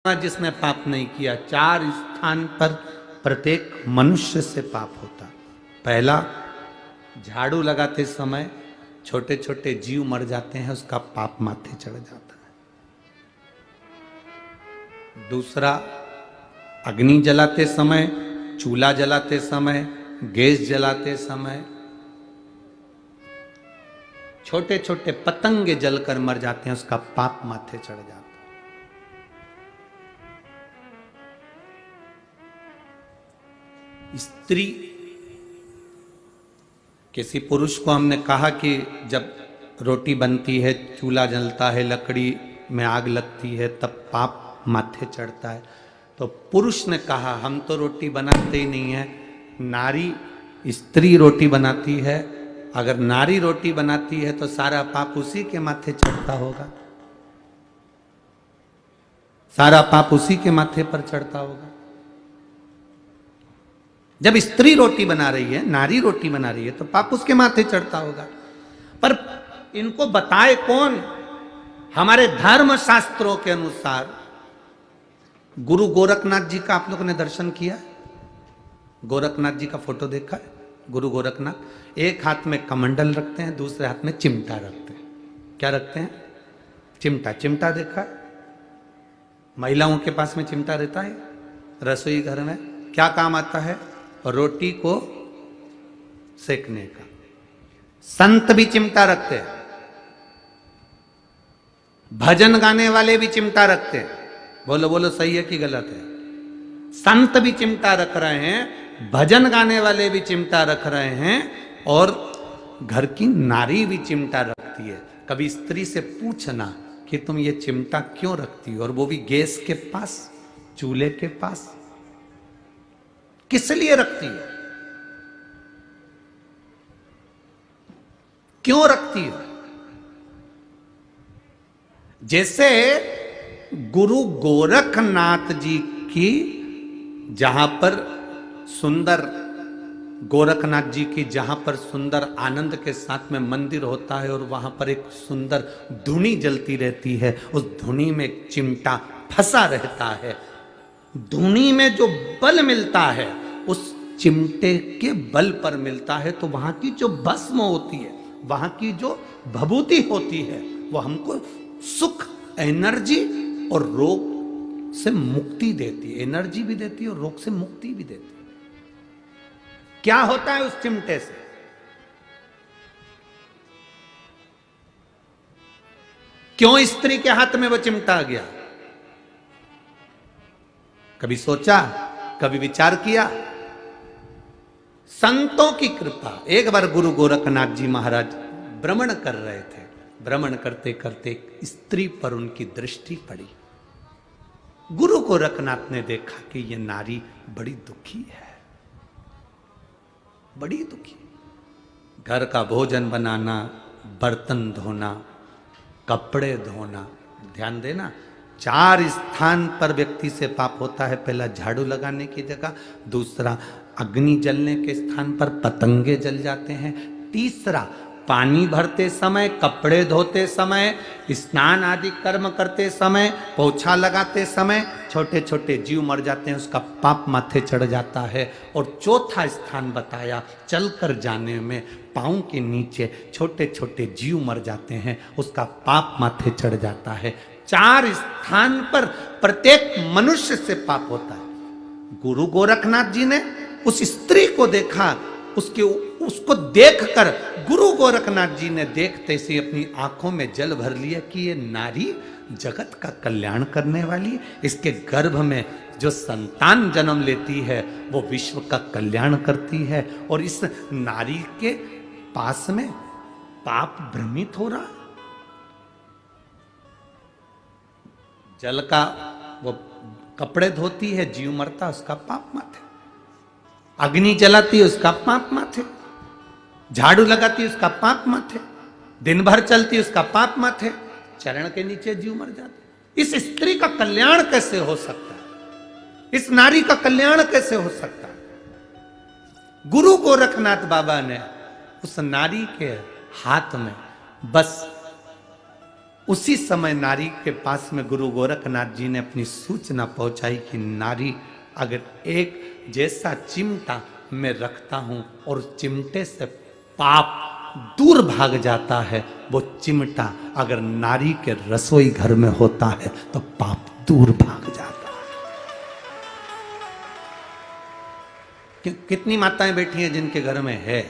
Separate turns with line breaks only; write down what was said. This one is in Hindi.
जिसने पाप नहीं किया, 4 स्थान पर प्रत्येक मनुष्य से पाप होता। पहला, झाड़ू लगाते समय छोटे छोटे जीव मर जाते हैं, उसका पाप माथे चढ़ जाता है। दूसरा, अग्नि जलाते समय, चूल्हा जलाते समय, गैस जलाते समय छोटे छोटे पतंगे जलकर मर जाते हैं, उसका पाप माथे चढ़ जाता है। स्त्री, किसी पुरुष को हमने कहा कि जब रोटी बनती है, चूल्हा जलता है, लकड़ी में आग लगती है, तब पाप माथे चढ़ता है। तो पुरुष ने कहा हम तो रोटी बनाते ही नहीं है, नारी स्त्री रोटी बनाती है। अगर नारी रोटी बनाती है तो सारा पाप उसी के माथे चढ़ता होगा, सारा पाप उसी के माथे पर चढ़ता होगा। जब स्त्री रोटी बना रही है, नारी रोटी बना रही है, तो पाप उसके माथे चढ़ता होगा। पर इनको बताए कौन? हमारे धर्म शास्त्रों के अनुसार गुरु गोरखनाथ जी का आप लोगों ने दर्शन किया? गोरखनाथ जी का फोटो देखा है? गुरु गोरखनाथ एक हाथ में कमंडल रखते हैं, दूसरे हाथ में चिमटा रखते हैं। क्या रखते हैं? चिमटा। चिमटा देखा है? महिलाओं के पास में चिमटा रहता है रसोई घर में। क्या काम आता है? रोटी को सेकने का। संत भी चिमटा रखते हैं, भजन गाने वाले भी चिमटा रखते हैं। बोलो बोलो, सही है कि गलत है? संत भी चिमटा रख रहे हैं, भजन गाने वाले भी चिमटा रख रहे हैं, और घर की नारी भी चिमटा रखती है। कभी स्त्री से पूछना कि तुम ये चिमटा क्यों रखती हो, और वो भी गैस के पास, चूल्हे के पास, किस लिए रखती है? क्यों रखती है? जैसे गुरु गोरखनाथ जी की, जहां पर सुंदर गोरखनाथ जी की, जहां पर सुंदर आनंद के साथ में मंदिर होता है, और वहां पर एक सुंदर धुनी जलती रहती है, उस धुनी में एक चिमटा फंसा रहता है। धुनी में जो बल मिलता है उस चिमटे के बल पर मिलता है। तो वहां की जो भस्म होती है, वहां की जो भभूति होती है, वो हमको सुख, एनर्जी और रोग से मुक्ति देती है। एनर्जी भी देती है और रोग से मुक्ति भी देती है। क्या होता है उस चिमटे से? क्यों स्त्री के हाथ में वो चिमटा आ गया? कभी सोचा, कभी विचार किया? संतों की कृपा। एक बार गुरु गोरखनाथ जी महाराज भ्रमण कर रहे थे। भ्रमण करते करते स्त्री पर उनकी दृष्टि पड़ी। गुरु गोरखनाथ ने देखा कि ये नारी बड़ी दुखी है, बड़ी दुखी। घर का भोजन बनाना, बर्तन धोना, कपड़े धोना। ध्यान देना, 4 स्थान पर व्यक्ति से पाप होता है। पहला, झाड़ू लगाने की जगह। दूसरा, अग्नि जलने के स्थान पर पतंगे जल जाते हैं। तीसरा, पानी भरते समय, कपड़े धोते समय, स्नान आदि कर्म करते समय, पोछा लगाते समय छोटे छोटे जीव मर जाते हैं, उसका पाप माथे चढ़ जाता है। और चौथा स्थान बताया, चलकर जाने में पाँव के नीचे छोटे छोटे जीव मर जाते हैं, उसका पाप माथे चढ़ जाता है। 4 स्थान पर प्रत्येक मनुष्य से पाप होता है। गुरु गोरखनाथ जी ने उस स्त्री को देखा, उसको देखकर गुरु गोरखनाथ जी ने देखते से अपनी आंखों में जल भर लिया कि ये नारी जगत का कल्याण करने वाली है। इसके गर्भ में जो संतान जन्म लेती है वो विश्व का कल्याण करती है, और इस नारी के पास में पाप भ्रमित हो रहा है। जल का वो कपड़े धोती है, जीव मरता, उसका पाप माथे। अग्नि जलाती है, उसका पाप माथे। झाड़ू लगाती है, उसका पाप माथे। दिन भर चलती है, उसका पाप माथे। चरण के नीचे जीव मर जाते। इस स्त्री का कल्याण कैसे हो सकता है? इस नारी का कल्याण कैसे हो सकता है? गुरु गोरखनाथ बाबा ने उस नारी के हाथ में बस उसी समय नारी के पास में गुरु गोरखनाथ जी ने अपनी सूचना पहुंचाई कि नारी, अगर एक जैसा चिमटा मैं रखता हूं और उस चिमटे से पाप दूर भाग जाता है, वो चिमटा अगर नारी के रसोई घर में होता है तो पाप दूर भाग जाता है। कितनी माताएं बैठी हैं जिनके घर में है